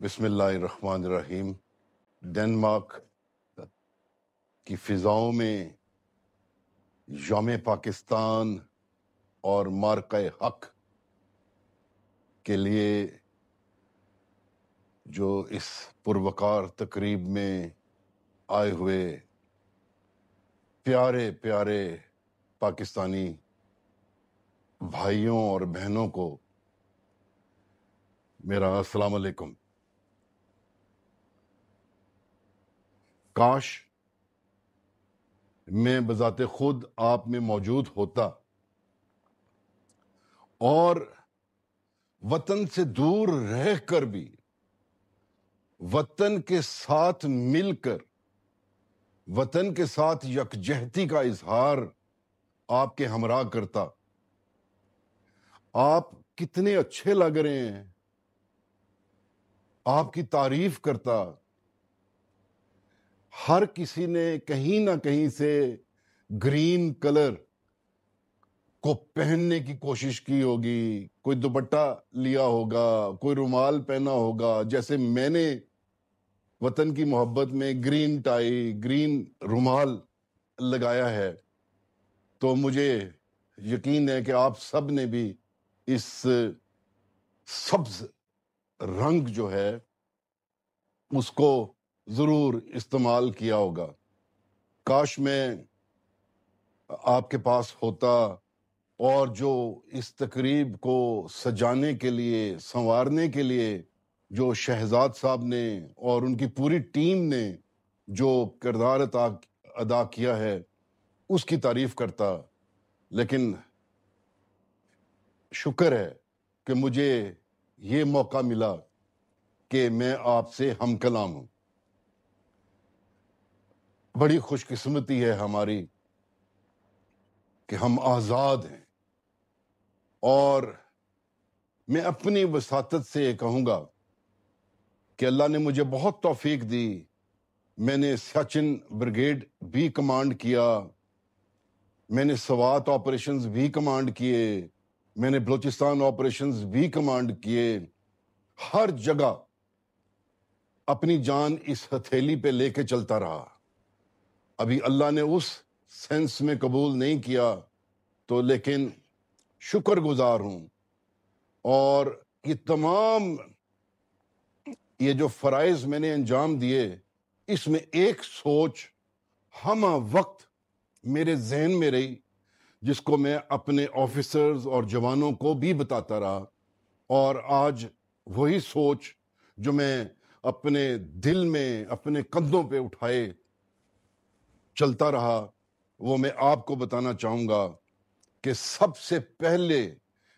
بسم اللہ الرحمن الرحیم۔ ڈنمارک کی فضاؤں میں یوم پاکستان اور مارکہ حق کے لیے جو اس پروقار تقریب میں آئے ہوئے پیارے پیارے پاکستانی بھائیوں اور بہنوں کو میرا السلام علیکم۔ کاش میں بذات خود آپ میں موجود ہوتا اور وطن سے دور رہ کر بھی وطن کے ساتھ مل کر وطن کے ساتھ یکجہتی کا اظہار آپ کے ہمراہ کرتا۔ آپ کتنے اچھے لگ رہے ہیں، آپ کی تعریف کرتا۔ ہر کسی نے کہیں نہ کہیں سے گرین کلر کو پہننے کی کوشش کی ہوگی، کوئی دوپٹہ لیا ہوگا، کوئی رومال پہنا ہوگا، جیسے میں نے وطن کی محبت میں گرین ٹائی، گرین رومال لگایا ہے۔ تو مجھے یقین ہے کہ آپ سب نے بھی اس سبز رنگ جو ہے اس کو ضرور استعمال کیا ہوگا۔ کاش میں آپ کے پاس ہوتا اور جو اس تقریب کو سجانے کے لیے، سنوارنے کے لیے جو شہزاد صاحب نے اور ان کی پوری ٹیم نے جو کردار ادا کیا ہے اس کی تعریف کرتا۔ لیکن شکر ہے کہ مجھے یہ موقع ملا کہ میں آپ سے ہم کلام ہوں۔ بڑی خوش قسمتی ہے ہماری کہ ہم آزاد ہیں، اور میں اپنی وساطت سے کہوں گا کہ اللہ نے مجھے بہت توفیق دی۔ میں نے سیاچن بریگیڈ بھی کمانڈ کیا، میں نے سوات آپریشنز بھی کمانڈ کیے، میں نے بلوچستان آپریشنز بھی کمانڈ کیے۔ ہر جگہ اپنی جان اس ہتھیلی پہ لے کے چلتا رہا۔ ابھی اللہ نے اس سینس میں قبول نہیں کیا تو لیکن شکر گزار ہوں۔ اور یہ تمام یہ جو فرائض میں نے انجام دیے، اس میں ایک سوچ ہمہ وقت میرے ذہن میں رہی، جس کو میں اپنے آفیسرز اور جوانوں کو بھی بتاتا رہا، اور آج وہی سوچ جو میں اپنے دل میں اپنے کندھوں پہ اٹھائے چلتا رہا، وہ میں آپ کو بتانا چاہوں گا کہ سب سے پہلے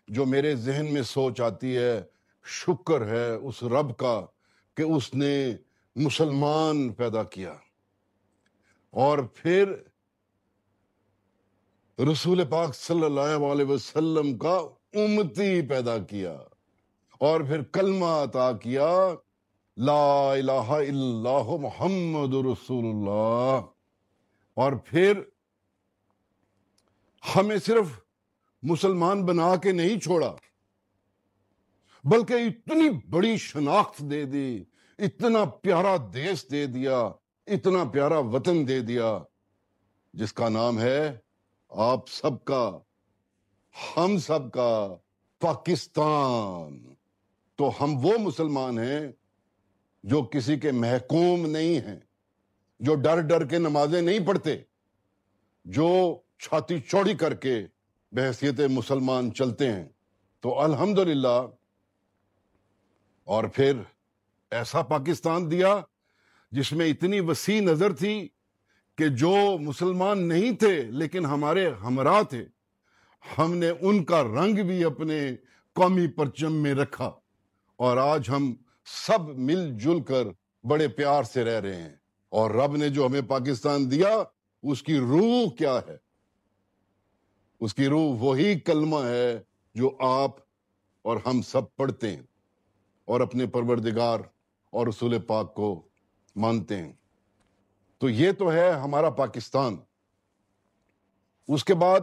جو میرے ذہن میں سوچ آتی ہے، شکر ہے اس رب کا کہ اس نے مسلمان پیدا کیا، اور پھر رسول پاک صلی اللہ علیہ وسلم کا امتی پیدا کیا، اور پھر کلمہ عطا کیا، لا الہ الا اللہ محمد رسول اللہ۔ اور پھر ہمیں صرف مسلمان بنا کے نہیں چھوڑا، بلکہ اتنی بڑی شناخت دے دی، اتنا پیارا دیش دے دیا، اتنا پیارا وطن دے دیا، جس کا نام ہے آپ سب کا، ہم سب کا پاکستان۔ تو ہم وہ مسلمان ہیں جو کسی کے محکوم نہیں ہیں، جو ڈر ڈر کے نمازیں نہیں پڑھتے، جو چھاتی چوڑی کر کے بحیثیت مسلمان چلتے ہیں۔ تو الحمدللہ، اور پھر ایسا پاکستان دیا جس میں اتنی وسیع نظر تھی کہ جو مسلمان نہیں تھے لیکن ہمارے ہمراہ تھے، ہم نے ان کا رنگ بھی اپنے قومی پرچم میں رکھا، اور آج ہم سب مل جل کر بڑے پیار سے رہ رہے ہیں۔ اور رب نے جو ہمیں پاکستان دیا، اس کی روح کیا ہے؟ اس کی روح وہی کلمہ ہے جو آپ اور ہم سب پڑھتے ہیں اور اپنے پروردگار اور رسول پاک کو مانتے ہیں۔ تو یہ تو ہے ہمارا پاکستان۔ اس کے بعد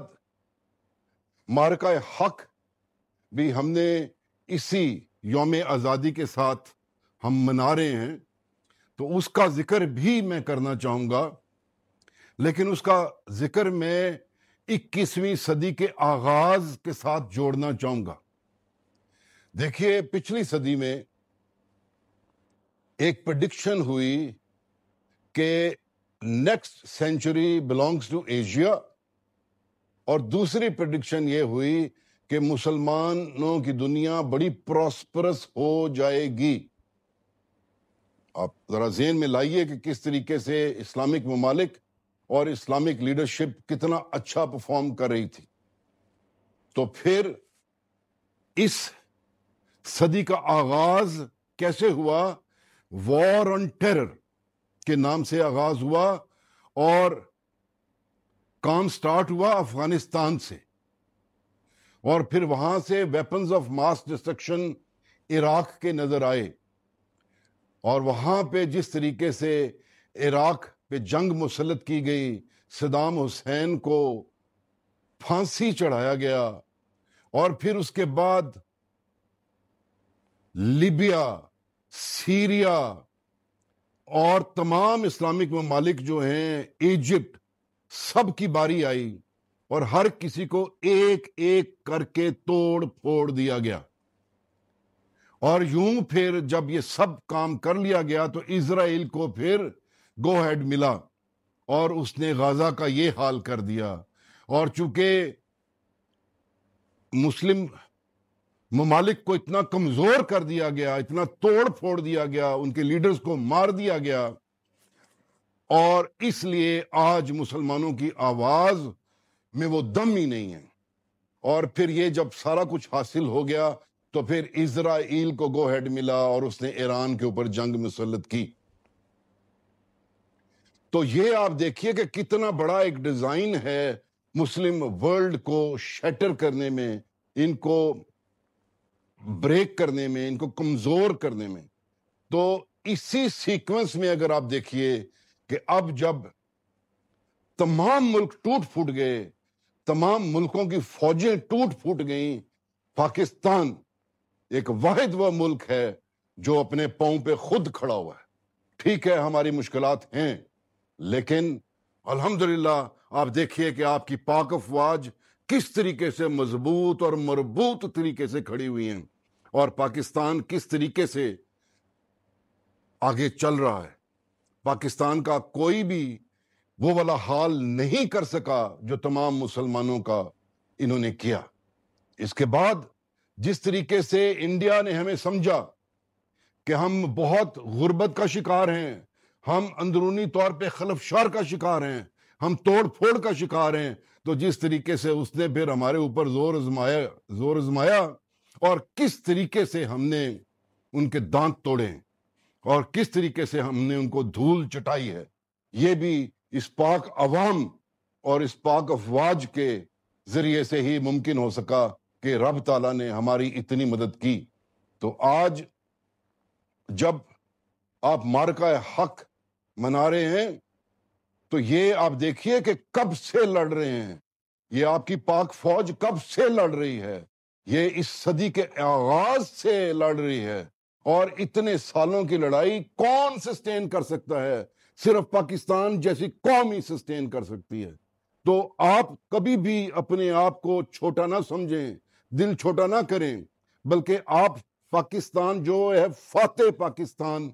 معرکہ حق بھی ہم نے اسی یوم آزادی کے ساتھ ہم منا رہے ہیں، تو اس کا ذکر بھی میں کرنا چاہوں گا، لیکن اس کا ذکر میں 21ویں صدی کے آغاز کے ساتھ جوڑنا چاہوں گا۔ دیکھیے، پچھلی صدی میں ایک پریڈکشن ہوئی کہ next century belongs to Asia, اور دوسری پریڈکشن یہ ہوئی کہ مسلمانوں کی دنیا بڑی پراسپرس ہو جائے گی۔ آپ ذرا ذہن میں لائیے کہ کس طریقے سے اسلامک ممالک اور اسلامک لیڈرشپ کتنا اچھا پرفارم کر رہی تھی۔ تو پھر اس صدی کا آغاز کیسے ہوا؟ وار آن ٹیرر کے نام سے آغاز ہوا، اور کام سٹارٹ ہوا افغانستان سے، اور پھر وہاں سے weapons of mass destruction Iraq کے نظر آئے، اور وہاں پہ جس طریقے سے عراق پہ جنگ مسلط کی گئی، صدام حسین کو پھانسی چڑھایا گیا، اور پھر اس کے بعد لیبیا، سیریا اور تمام اسلامک ممالک جو ہیں، ایجپٹ، سب کی باری آئی، اور ہر کسی کو ایک ایک کر کے توڑ پھوڑ دیا گیا۔ اور یوں پھر جب یہ سب کام کر لیا گیا تو اسرائیل کو پھر گو ہیڈ ملا، اور اس نے غزہ کا یہ حال کر دیا۔ اور چونکہ مسلم ممالک کو اتنا کمزور کر دیا گیا، اتنا توڑ پھوڑ دیا گیا، ان کے لیڈرز کو مار دیا گیا، اور اس لیے آج مسلمانوں کی آواز میں وہ دم ہی نہیں ہے۔ اور پھر یہ جب سارا کچھ حاصل ہو گیا تو پھر اسرائیل کو گو ہیڈ ملا، اور اس نے ایران کے اوپر جنگ مسلط کی۔ تو یہ آپ دیکھیے کہ کتنا بڑا ایک ڈیزائن ہے مسلم ورلڈ کو شیٹر کرنے میں، ان کو بریک کرنے میں، ان کو کمزور کرنے میں۔ تو اسی سیکوینس میں اگر آپ دیکھیے کہ اب جب تمام ملک ٹوٹ پھوٹ گئے، تمام ملکوں کی فوجیں ٹوٹ پھوٹ گئیں، پاکستان ایک واحد وہ ملک ہے جو اپنے پاؤں پہ خود کھڑا ہوا ہے۔ ٹھیک ہے، ہماری مشکلات ہیں، لیکن الحمدللہ آپ دیکھیے کہ آپ کی پاک افواج کس طریقے سے مضبوط اور مربوط طریقے سے کھڑی ہوئی ہیں، اور پاکستان کس طریقے سے آگے چل رہا ہے۔ پاکستان کا کوئی بھی وہ والا حال نہیں کر سکا جو تمام مسلمانوں کا انہوں نے کیا۔ اس کے بعد جس طریقے سے انڈیا نے ہمیں سمجھا کہ ہم بہت غربت کا شکار ہیں، ہم اندرونی طور پہ خلفشار کا شکار ہیں، ہم توڑ پھوڑ کا شکار ہیں، تو جس طریقے سے اس نے پھر ہمارے اوپر زور ازمایا، اور کس طریقے سے ہم نے ان کے دانت توڑے، اور کس طریقے سے ہم نے ان کو دھول چٹائی ہے، یہ بھی اس پاک عوام اور اس پاک افواج کے ذریعے سے ہی ممکن ہو سکا کہ رب تعالیٰ نے ہماری اتنی مدد کی۔ تو آج جب آپ معرکہ حق منا رہے ہیں تو یہ آپ دیکھیے کہ کب سے لڑ رہے ہیں، یہ آپ کی پاک فوج کب سے لڑ رہی ہے، یہ اس صدی کے آغاز سے لڑ رہی ہے، اور اتنے سالوں کی لڑائی کون سسٹین کر سکتا ہے؟ صرف پاکستان جیسی قوم ہی سسٹین کر سکتی ہے۔ تو آپ کبھی بھی اپنے آپ کو چھوٹا نہ سمجھیں، دل چھوٹا نہ کریں، بلکہ آپ پاکستان جو ہے فاتح پاکستان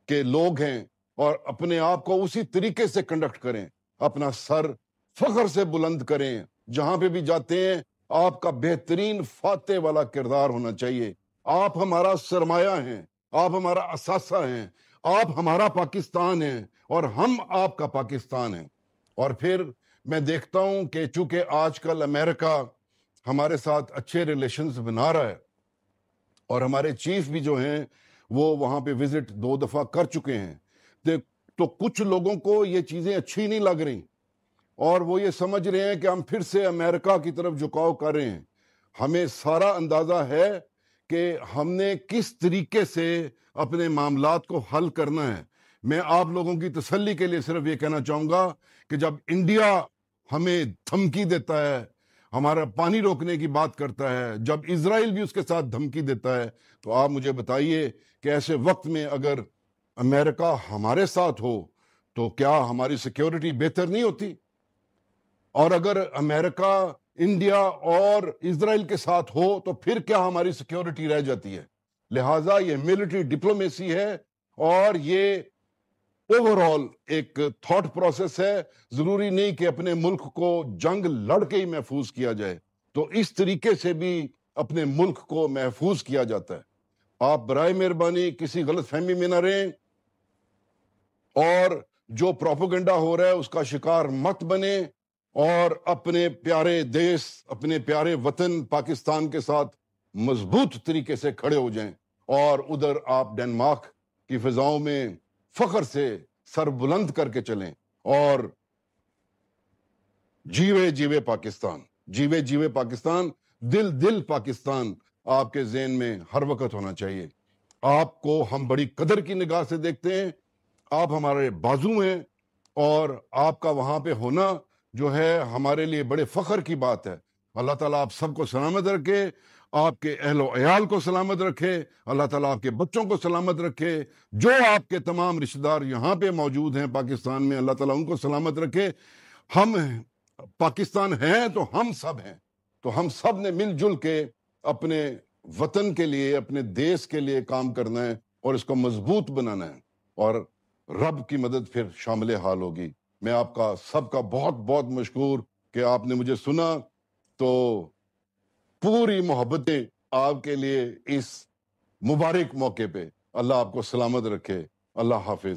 کے لوگ ہیں، اور اپنے آپ کو اسی طریقے سے کنڈکٹ کریں، اپنا سر فخر سے بلند کریں، جہاں پہ بھی جاتے ہیں آپ کا بہترین فاتح والا کردار ہونا چاہیے۔ آپ ہمارا سرمایہ ہیں، آپ ہمارا اثاثہ ہیں، آپ ہمارا پاکستان ہیں، اور ہم آپ کا پاکستان ہیں۔ اور پھر میں دیکھتا ہوں کہ چونکہ آج کل امریکہ ہمارے ساتھ اچھے ریلیشنز بنا رہا ہے، اور ہمارے چیف بھی جو ہیں وہ وہاں پہ وزٹ 2 دفعہ کر چکے ہیں، تو کچھ لوگوں کو یہ چیزیں اچھی نہیں لگ رہی، اور وہ یہ سمجھ رہے ہیں کہ ہم پھر سے امریکہ کی طرف جھکاؤ کر رہے ہیں۔ ہمیں سارا اندازہ ہے کہ ہم نے کس طریقے سے اپنے معاملات کو حل کرنا ہے۔ میں آپ لوگوں کی تسلی کے لیے صرف یہ کہنا چاہوں گا کہ جب انڈیا ہمیں دھمکی دیتا ہے، ہمارا پانی روکنے کی بات کرتا ہے، جب اسرائیل بھی اس کے ساتھ دھمکی دیتا ہے، تو آپ مجھے بتائیے کہ ایسے وقت میں اگر امریکہ ہمارے ساتھ ہو تو کیا ہماری سیکیورٹی بہتر نہیں ہوتی؟ اور اگر امریکہ انڈیا اور اسرائیل کے ساتھ ہو تو پھر کیا ہماری سیکیورٹی رہ جاتی ہے؟ لہٰذا یہ ملٹری ڈپلومیسی ہے، اور یہ اوور آل ایک تھاٹ پروسیس ہے۔ ضروری نہیں کہ اپنے ملک کو جنگ لڑ کے ہی محفوظ کیا جائے، تو اس طریقے سے بھی اپنے ملک کو محفوظ کیا جاتا ہے۔ آپ برائے مہربانی کسی غلط فہمی میں نہ رہیں، اور جو پروپیگنڈا ہو رہا ہے اس کا شکار مت بنے، اور اپنے پیارے دیش، اپنے پیارے وطن پاکستان کے ساتھ مضبوط طریقے سے کھڑے ہو جائیں، اور ادھر آپ ڈنمارک کی فضاؤں میں فخر سے سر بلند کر کے چلیں، اور جیوے جیوے پاکستان، جیوے جیوے پاکستان، دل دل پاکستان آپ کے ذہن میں ہر وقت ہونا چاہیے۔ آپ کو ہم بڑی قدر کی نگاہ سے دیکھتے ہیں، آپ ہمارے بازو ہیں، اور آپ کا وہاں پہ ہونا جو ہے ہمارے لیے بڑے فخر کی بات ہے۔ اللہ تعالیٰ آپ سب کو سلامت رکھے، آپ کے اہل و عیال کو سلامت رکھے، اللہ تعالیٰ آپ کے بچوں کو سلامت رکھے، جو آپ کے تمام رشتہ دار یہاں پہ موجود ہیں پاکستان میں، اللہ تعالیٰ ان کو سلامت رکھے۔ ہم پاکستان ہیں تو ہم سب ہیں، تو ہم سب نے مل جل کے اپنے وطن کے لیے، اپنے دیش کے لیے کام کرنا ہے، اور اس کو مضبوط بنانا ہے، اور رب کی مدد پھر شامل حال ہوگی۔ میں آپ کا سب کا بہت بہت مشکور کہ آپ نے مجھے سنا، تو پوری محبتیں آپ کے لیے اس مبارک موقع پہ۔ اللہ آپ کو سلامت رکھے، اللہ حافظ۔